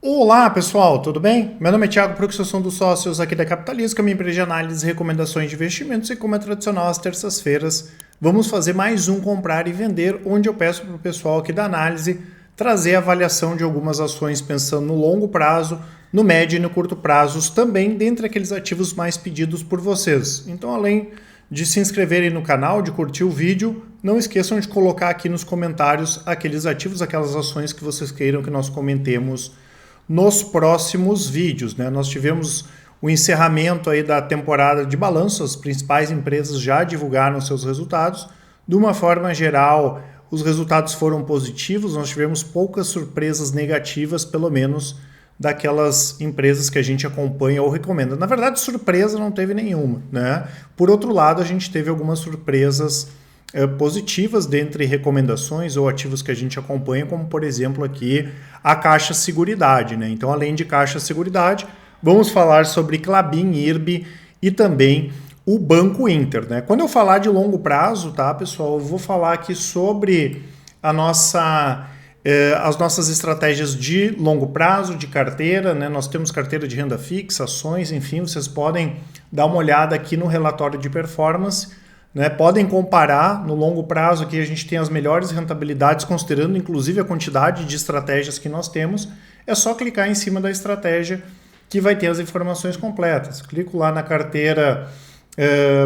Olá pessoal, tudo bem? Meu nome é Thiago Prux, eu sou um dos sócios aqui da Capitalisca, minha empresa de análise e recomendações de investimentos, e como é tradicional às terças-feiras, vamos fazer mais um comprar e vender, onde eu peço para o pessoal aqui da análise trazer a avaliação de algumas ações pensando no longo prazo, no médio e no curto prazos, também dentre aqueles ativos mais pedidos por vocês. Então, além de se inscreverem no canal, de curtir o vídeo, não esqueçam de colocar aqui nos comentários aqueles ativos, aquelas ações que vocês queiram que nós comentemos nos próximos vídeos, né? Nós tivemos o encerramento aí da temporada de balanço, as principais empresas já divulgaram seus resultados. De uma forma geral, os resultados foram positivos, nós tivemos poucas surpresas negativas, pelo menos daquelas empresas que a gente acompanha ou recomenda. Na verdade, surpresa não teve nenhuma, né? Por outro lado, a gente teve algumas surpresas positivas dentre recomendações ou ativos que a gente acompanha, como por exemplo aqui a Caixa Seguridade, né? Então, além de Caixa Seguridade, vamos falar sobre Klabin, IRB e também o Banco Inter, né? Quando eu falar de longo prazo, tá, pessoal, eu vou falar aqui sobre a as nossas estratégias de longo prazo, de carteira, né? Nós temos carteira de renda fixa, ações, enfim, vocês podem dar uma olhada aqui no relatório de performance, né? Podem comparar no longo prazo, aqui a gente tem as melhores rentabilidades, considerando inclusive a quantidade de estratégias que nós temos. É só clicar em cima da estratégia que vai ter as informações completas. Clico lá na carteira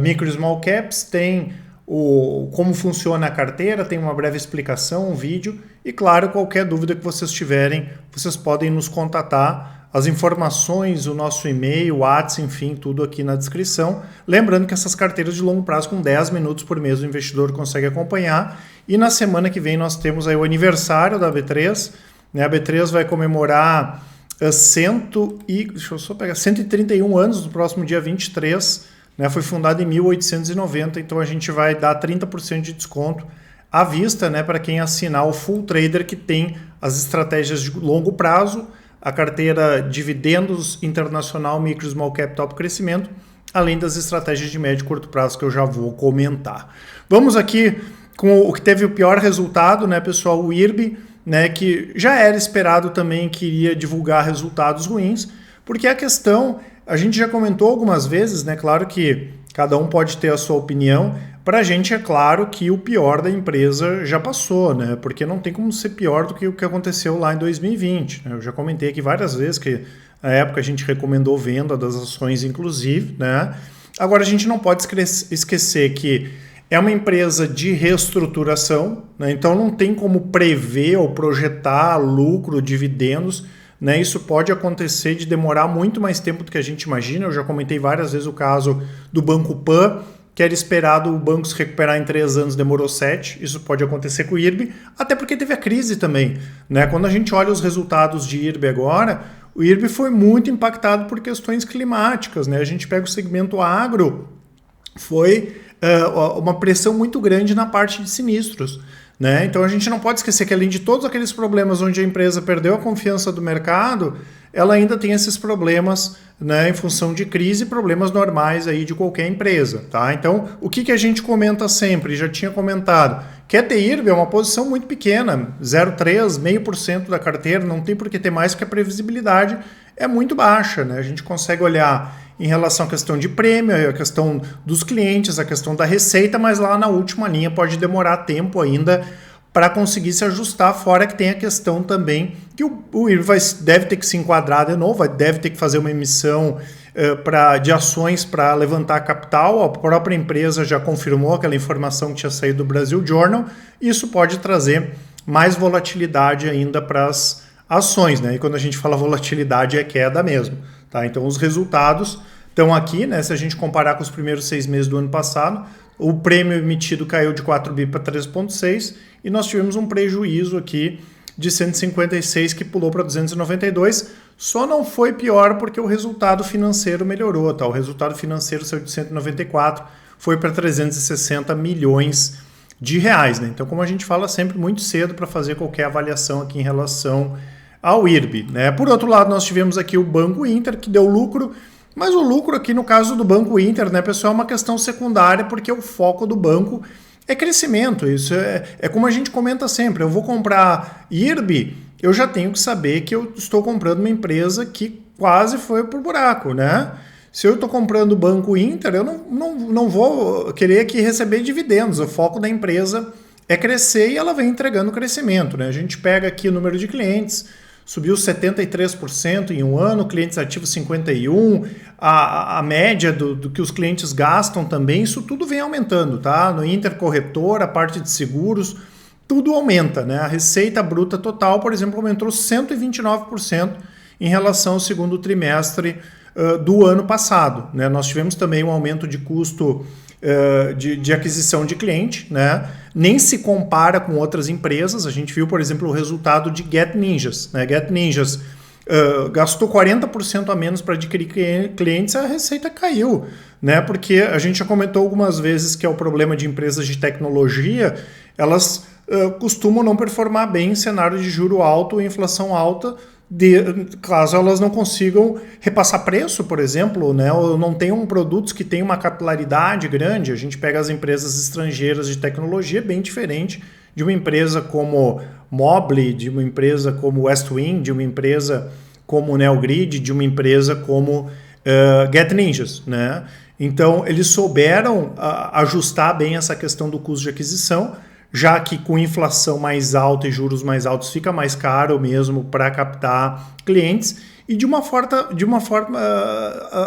Micro e Small Caps, tem como funciona a carteira, tem uma breve explicação, um vídeo e, claro, qualquer dúvida que vocês tiverem, vocês podem nos contatar. As informações, o nosso e-mail, o WhatsApp, enfim, tudo aqui na descrição. Lembrando que essas carteiras de longo prazo, com 10 minutos por mês, o investidor consegue acompanhar. E na semana que vem nós temos aí o aniversário da B3. Né? A B3 vai comemorar 131 anos no próximo dia 23. Né? Foi fundada em 1890, então a gente vai dar 30% de desconto à vista, né, para quem assinar o Full Trader, que tem as estratégias de longo prazo, a carteira Dividendos Internacional, Micro Small Cap Top Crescimento, além das estratégias de médio e curto prazo que eu já vou comentar. Vamos aqui com o que teve o pior resultado, né, pessoal, o IRB, né, que já era esperado também que iria divulgar resultados ruins, porque a questão, a gente já comentou algumas vezes, né, claro que cada um pode ter a sua opinião. Para a gente é claro que o pior da empresa já passou, né? Porque não tem como ser pior do que o que aconteceu lá em 2020. Né? Eu já comentei aqui várias vezes que na época a gente recomendou venda das ações, inclusive, né? Agora a gente não pode esquecer que é uma empresa de reestruturação, né? Então não tem como prever ou projetar lucro, dividendos. Né, isso pode acontecer de demorar muito mais tempo do que a gente imagina. Eu já comentei várias vezes o caso do Banco Pan, que era esperado o banco se recuperar em 3 anos, demorou 7. Isso pode acontecer com o IRB, até porque teve a crise também. Né? Quando a gente olha os resultados de IRB agora, o IRB foi muito impactado por questões climáticas. Né? A gente pega o segmento agro, foi uma pressão muito grande na parte de sinistros. Né? Então a gente não pode esquecer que, além de todos aqueles problemas onde a empresa perdeu a confiança do mercado, ela ainda tem esses problemas, né, em função de crise, problemas normais aí de qualquer empresa. Tá? Então, o que a gente comenta sempre, já tinha comentado, que a TIRB é uma posição muito pequena, 0,3%, 0,5% da carteira, não tem por que ter mais, porque a previsibilidade é muito baixa. Né? A gente consegue olhar em relação à questão de prêmio, a questão dos clientes, a questão da receita, mas lá na última linha pode demorar tempo ainda para conseguir se ajustar, fora que tem a questão também que o IRB deve ter que se enquadrar de novo, deve ter que fazer uma emissão de ações para levantar capital. A própria empresa já confirmou aquela informação que tinha saído do Brasil Journal, e isso pode trazer mais volatilidade ainda para as ações. Né? E quando a gente fala volatilidade, é queda mesmo. Tá? Então os resultados estão aqui, né? Se a gente comparar com os primeiros 6 meses do ano passado, o prêmio emitido caiu de 4 bi para 3,6 e nós tivemos um prejuízo aqui de 156 que pulou para 292. Só não foi pior porque o resultado financeiro melhorou. Tá? O resultado financeiro saiu de 194, foi para 360 milhões de reais. Né? Então, como a gente fala, sempre muito cedo para fazer qualquer avaliação aqui em relação ao IRB. Né? Por outro lado, nós tivemos aqui o Banco Inter, que deu lucro, mas o lucro aqui no caso do Banco Inter, né, pessoal, é uma questão secundária, porque o foco do banco é crescimento. Isso é como a gente comenta sempre, eu vou comprar IRB eu já tenho que saber que eu estou comprando uma empresa que quase foi pro buraco, né? Se eu estou comprando o Banco Inter, eu não vou querer aqui receber dividendos. O foco da empresa é crescer e ela vem entregando crescimento, né? A gente pega aqui o número de clientes, subiu 73% em um ano, clientes ativos 51%, a média do que os clientes gastam também, isso tudo vem aumentando, tá? No Inter Corretor, a parte de seguros, tudo aumenta, né? A receita bruta total, por exemplo, aumentou 129% em relação ao segundo trimestre do ano passado, né? Nós tivemos também um aumento de custo de aquisição de cliente, né? Nem se compara com outras empresas. A gente viu, por exemplo, o resultado de Get Ninjas, né? Get Ninjas gastou 40% a menos para adquirir clientes, a receita caiu, né? Porque a gente já comentou algumas vezes que é o problema de empresas de tecnologia, elas costumam não performar bem em cenário de juro alto e inflação alta, caso elas não consigam repassar preço, por exemplo, né, ou não tenham produtos que tenham uma capilaridade grande. A gente pega as empresas estrangeiras de tecnologia, bem diferente de uma empresa como Mobly, de uma empresa como Westwing, de uma empresa como Neogrid, de uma empresa como Get Ninjas, né? Então, eles souberam ajustar bem essa questão do custo de aquisição, já que com inflação mais alta e juros mais altos fica mais caro mesmo para captar clientes, e de uma forma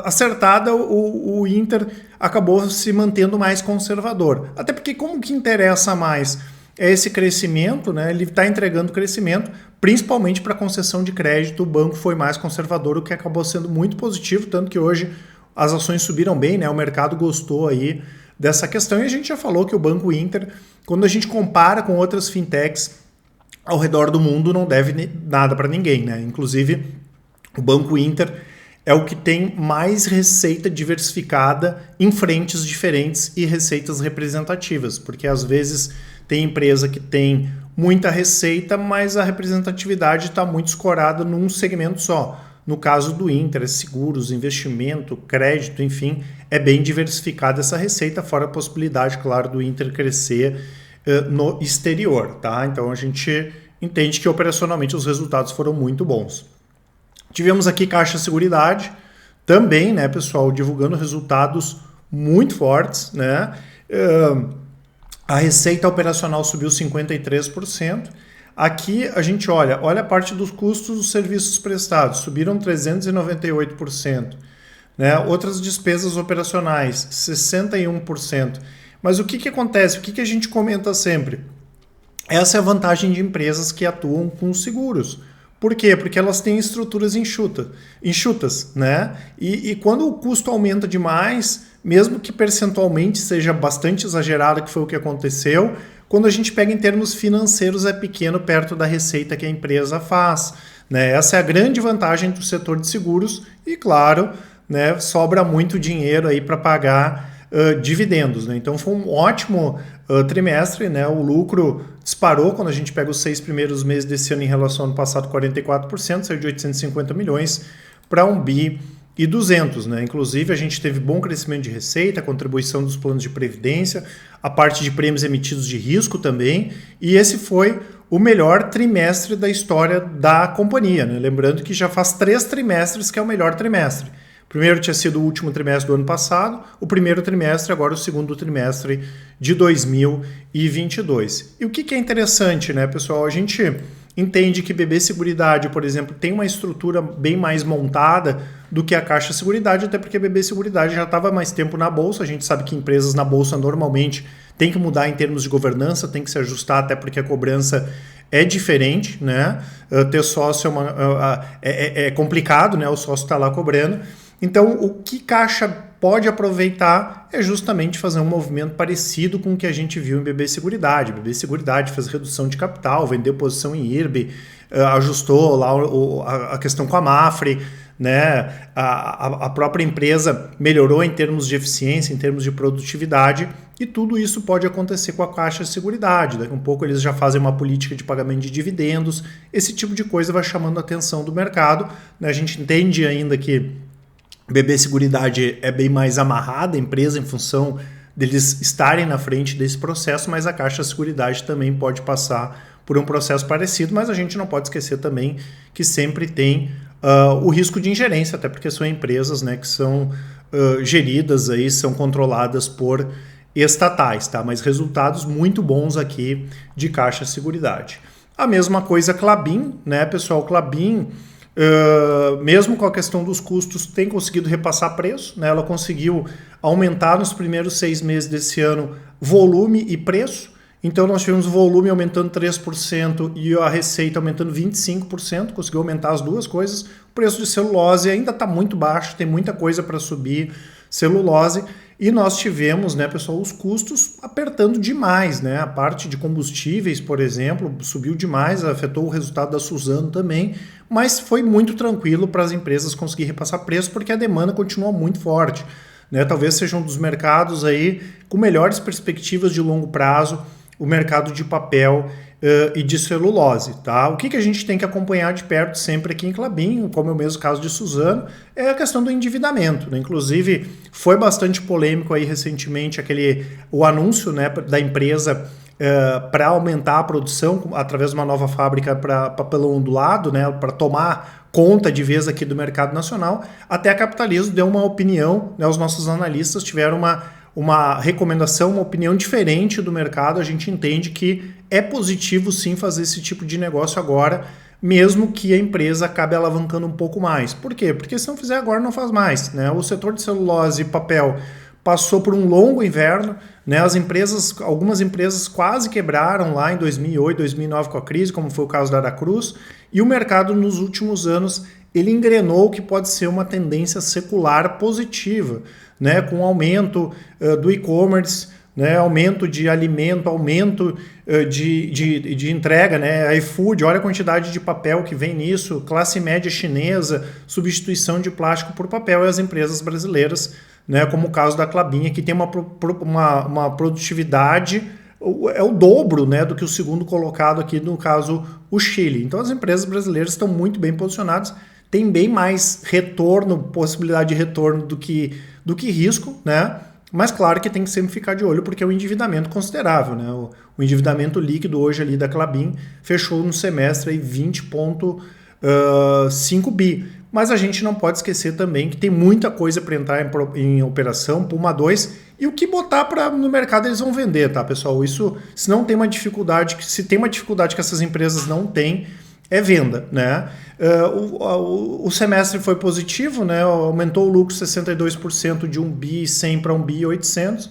acertada o Inter acabou se mantendo mais conservador. Até porque como que interessa mais é esse crescimento, né? Ele está entregando crescimento, principalmente para concessão de crédito, o banco foi mais conservador, o que acabou sendo muito positivo, tanto que hoje as ações subiram bem, né? O mercado gostou aí dessa questão, e a gente já falou que o Banco Inter, quando a gente compara com outras fintechs ao redor do mundo, não deve nada para ninguém, né? Inclusive, o Banco Inter é o que tem mais receita diversificada em frentes diferentes e receitas representativas, porque às vezes tem empresa que tem muita receita, mas a representatividade está muito escorada num segmento só. No caso do Inter, seguros, investimento, crédito, enfim, é bem diversificada essa receita, fora a possibilidade, claro, do Inter crescer no exterior, tá? Então a gente entende que operacionalmente os resultados foram muito bons. Tivemos aqui Caixa Seguridade, também, né, pessoal, divulgando resultados muito fortes, né? A receita operacional subiu 53%. Aqui a gente olha a parte dos custos dos serviços prestados, subiram 398%. Né? Outras despesas operacionais, 61%. Mas o que acontece? O que a gente comenta sempre? Essa é a vantagem de empresas que atuam com seguros. Por quê? Porque elas têm estruturas enxutas, né? E quando o custo aumenta demais, mesmo que percentualmente seja bastante exagerado, que foi o que aconteceu, quando a gente pega em termos financeiros é pequeno perto da receita que a empresa faz, né? Essa é a grande vantagem do setor de seguros e, claro, né, sobra muito dinheiro aí para pagar dividendos, né? Então foi um ótimo trimestre, né? O lucro disparou quando a gente pega os 6 primeiros meses desse ano em relação ao ano passado, 44%, saiu de 850 milhões para 1 bi e 200, né? Inclusive a gente teve bom crescimento de receita, contribuição dos planos de previdência, a parte de prêmios emitidos de risco também, e esse foi o melhor trimestre da história da companhia, né? Lembrando que já faz 3 trimestres que é o melhor trimestre. O primeiro tinha sido o último trimestre do ano passado, o primeiro trimestre, agora o segundo trimestre de 2022. E o que é interessante, né, pessoal? A gente entende que BB Seguridade, por exemplo, tem uma estrutura bem mais montada do que a Caixa Seguridade, até porque a BB Seguridade já estava mais tempo na Bolsa. A gente sabe que empresas na Bolsa normalmente tem que mudar em termos de governança, tem que se ajustar, até porque a cobrança é diferente, né? Ter sócio é complicado, né? O sócio está lá cobrando. Então, o que Caixa pode aproveitar é justamente fazer um movimento parecido com o que a gente viu em BB Seguridade. BB Seguridade fez redução de capital, vendeu posição em IRB, ajustou lá a questão com a Mafre, né? A própria empresa melhorou em termos de eficiência, em termos de produtividade, e tudo isso pode acontecer com a Caixa Seguridade. Daqui a um pouco eles já fazem uma política de pagamento de dividendos, esse tipo de coisa vai chamando a atenção do mercado, né? A gente entende ainda que BB Seguridade é bem mais amarrada a empresa em função deles estarem na frente desse processo, mas a Caixa Seguridade também pode passar por um processo parecido, mas a gente não pode esquecer também que sempre tem o risco de ingerência, até porque são empresas, né, que são geridas, aí, são controladas por estatais, tá? Mas resultados muito bons aqui de Caixa Seguridade. A mesma coisa Klabin, né, pessoal? Klabin, mesmo com a questão dos custos, tem conseguido repassar preço, né? Ela conseguiu aumentar nos primeiros 6 meses desse ano volume e preço. Então nós tivemos o volume aumentando 3% e a receita aumentando 25%, conseguiu aumentar as duas coisas. O preço de celulose ainda está muito baixo, tem muita coisa para subir celulose. E nós tivemos, né, pessoal, os custos apertando demais, né? A parte de combustíveis, por exemplo, subiu demais, afetou o resultado da Suzano também, mas foi muito tranquilo para as empresas conseguir repassar preço porque a demanda continua muito forte, né? Talvez seja um dos mercados aí com melhores perspectivas de longo prazo, o mercado de papel e de celulose, tá? O que a gente tem que acompanhar de perto sempre aqui em Klabin, como é o mesmo caso de Suzano, é a questão do endividamento, né? Inclusive, foi bastante polêmico aí recentemente o anúncio, né, da empresa para aumentar a produção através de uma nova fábrica para papelão ondulado, né, para tomar conta de vez aqui do mercado nacional. Até a Capitalismo deu uma opinião, né, os nossos analistas tiveram uma recomendação, uma opinião diferente do mercado. A gente entende que é positivo sim fazer esse tipo de negócio agora, mesmo que a empresa acabe alavancando um pouco mais. Por quê? Porque se não fizer agora não faz mais, né? O setor de celulose e papel passou por um longo inverno, né? Algumas empresas quase quebraram lá em 2008, 2009 com a crise, como foi o caso da Aracruz, e o mercado nos últimos anos ele engrenou que pode ser uma tendência secular positiva, né? Com o aumento do e-commerce, né? Aumento de alimento, aumento de entrega, né? iFood, olha a quantidade de papel que vem nisso, classe média chinesa, substituição de plástico por papel, e as empresas brasileiras, né? Como o caso da Klabin, que tem uma produtividade, é o dobro, né, do que o segundo colocado aqui, no caso, o Chile. Então as empresas brasileiras estão muito bem posicionadas, tem bem mais retorno, possibilidade de retorno do que risco, né? Mas claro que tem que sempre ficar de olho porque é um endividamento considerável, né? O endividamento líquido hoje ali da Klabin fechou no semestre aí 20,5 bi. Mas a gente não pode esquecer também que tem muita coisa para entrar em operação, Puma 2, e o que botar no mercado eles vão vender, tá, pessoal? Isso, se tem uma dificuldade que essas empresas não têm, é venda, né? O semestre foi positivo, né? Aumentou o lucro 62% de 1 bi 100 para 1 bi 800,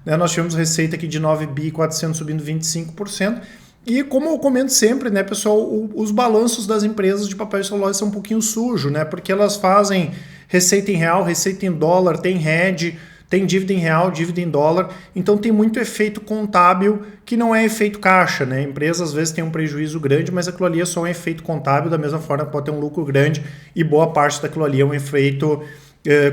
né? Nós tivemos receita aqui de 9 bi 400 subindo 25%. E como eu comento sempre, né, pessoal, os balanços das empresas de papel e celulose são um pouquinho sujos, né? Porque elas fazem receita em real, receita em dólar, tem hedge, tem dívida em real, dívida em dólar, então tem muito efeito contábil que não é efeito caixa, né? A empresa às vezes tem um prejuízo grande, mas aquilo ali é só um efeito contábil, da mesma forma pode ter um lucro grande e boa parte daquilo ali é um efeito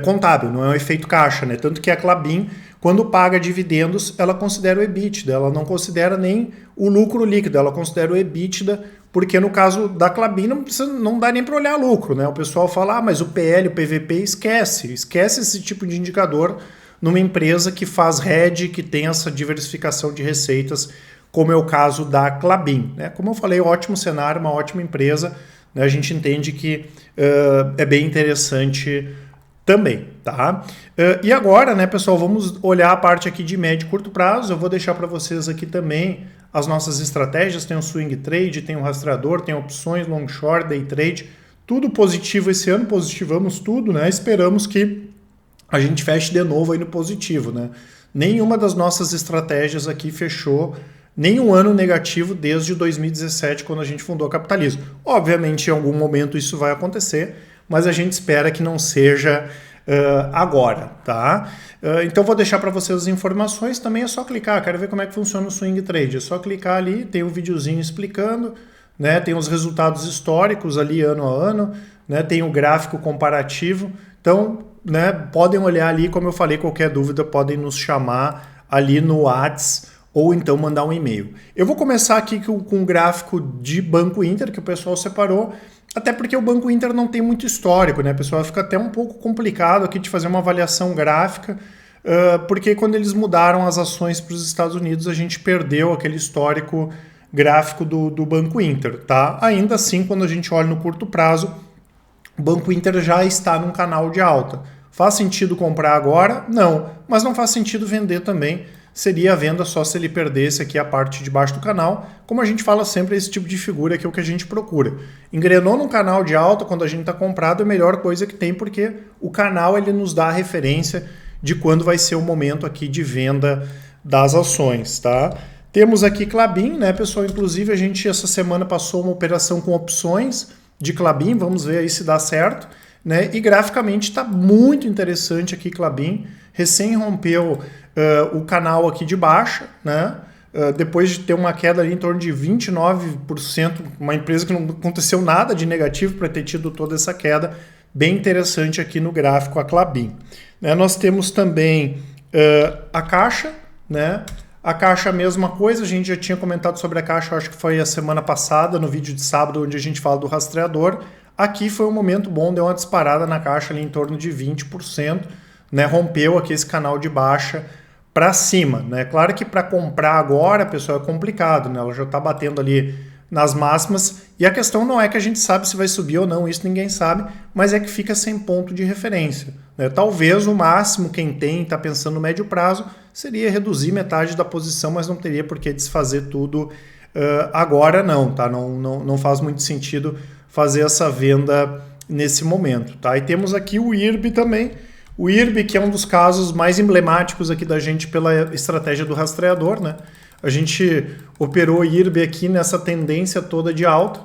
contábil, não é um efeito caixa, né? Tanto que a Klabin, quando paga dividendos, ela considera o EBITDA, ela não considera nem o lucro líquido, ela considera o EBITDA, porque no caso da Klabin não dá nem para olhar lucro, né? O pessoal fala, mas o PL, o PVP, esquece esse tipo de indicador numa empresa que faz hedge, que tem essa diversificação de receitas, como é o caso da Klabin, né? Como eu falei, ótimo cenário, uma ótima empresa, né? A gente entende que é bem interessante também, tá? E agora, né, pessoal, vamos olhar a parte aqui de médio e curto prazo. Eu vou deixar para vocês aqui também as nossas estratégias. Tem o swing trade, tem o rastreador, tem opções, long short, day trade, tudo positivo esse ano, positivamos tudo, né? Esperamos que a gente feche de novo aí no positivo, né? Nenhuma das nossas estratégias aqui fechou nenhum ano negativo desde 2017, quando a gente fundou a Capitalismo. Obviamente, em algum momento isso vai acontecer, mas a gente espera que não seja agora, tá? Então vou deixar para vocês as informações, também é só clicar, quero ver como é que funciona o swing trade, é só clicar ali, tem um videozinho explicando, né? Tem os resultados históricos ali ano a ano, né? Tem o gráfico comparativo, então, né, podem olhar ali, como eu falei, qualquer dúvida podem nos chamar ali no WhatsApp ou então mandar um e-mail. Eu vou começar aqui com o gráfico de Banco Inter, que o pessoal separou, até porque o Banco Inter não tem muito histórico, né, pessoal? Fica até um pouco complicado aqui de fazer uma avaliação gráfica, porque quando eles mudaram as ações para os Estados Unidos, a gente perdeu aquele histórico gráfico do Banco Inter, tá? Ainda assim, quando a gente olha no curto prazo, o Banco Inter já está num canal de alta. Faz sentido comprar agora? Não, mas não faz sentido vender também. Seria a venda só se ele perdesse aqui a parte de baixo do canal. Como a gente fala sempre, esse tipo de figura aqui é o que a gente procura. Engrenou num canal de alta, quando a gente está comprado, é a melhor coisa que tem, porque o canal ele nos dá a referência de quando vai ser o momento aqui de venda das ações, tá? Temos aqui Klabin, né, pessoal? Inclusive, a gente essa semana passou uma operação com opções de Klabin, vamos ver aí se dá certo, né? E graficamente está muito interessante aqui Klabin, recém rompeu o canal aqui de baixa, né? Depois de ter uma queda ali em torno de 29%, uma empresa que não aconteceu nada de negativo para ter tido toda essa queda, bem interessante aqui no gráfico a Klabin. Né? Nós temos também a Caixa, né? A Caixa a mesma coisa, a gente já tinha comentado sobre a Caixa, acho que foi a semana passada, no vídeo de sábado, onde a gente fala do rastreador. Aqui foi um momento bom, deu uma disparada na Caixa ali em torno de 20%, né? Rompeu aqui esse canal de baixa para cima, né? Claro que para comprar agora, pessoal, é complicado, né? Ela já está batendo ali nas máximas e a questão não é que a gente sabe se vai subir ou não, isso ninguém sabe, mas é que fica sem ponto de referência, né? Talvez o máximo quem está pensando no médio prazo seria reduzir metade da posição, mas não teria por que desfazer tudo agora não, tá? Não faz muito sentido fazer essa venda nesse momento, tá? E temos aqui o IRB também, o IRB, que é um dos casos mais emblemáticos aqui da gente pela estratégia do rastreador, né? A gente operou o IRB aqui nessa tendência toda de alta,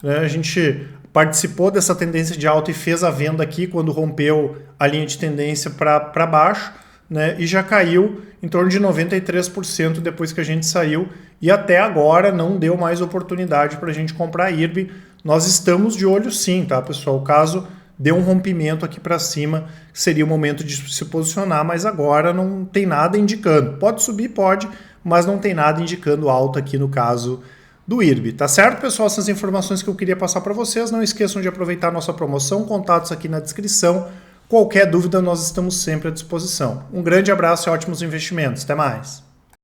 né? A gente participou dessa tendência de alta e fez a venda aqui quando rompeu a linha de tendência para baixo, né? E já caiu em torno de 93% depois que a gente saiu e até agora não deu mais oportunidade para a gente comprar IRB. Nós estamos de olho sim, tá, pessoal? Caso deu um rompimento aqui para cima, seria o momento de se posicionar, mas agora não tem nada indicando. Pode subir, pode, mas não tem nada indicando alta aqui no caso do IRB. Tá certo, pessoal? Essas informações que eu queria passar para vocês. Não esqueçam de aproveitar a nossa promoção, contatos aqui na descrição. Qualquer dúvida, nós estamos sempre à disposição. Um grande abraço e ótimos investimentos. Até mais!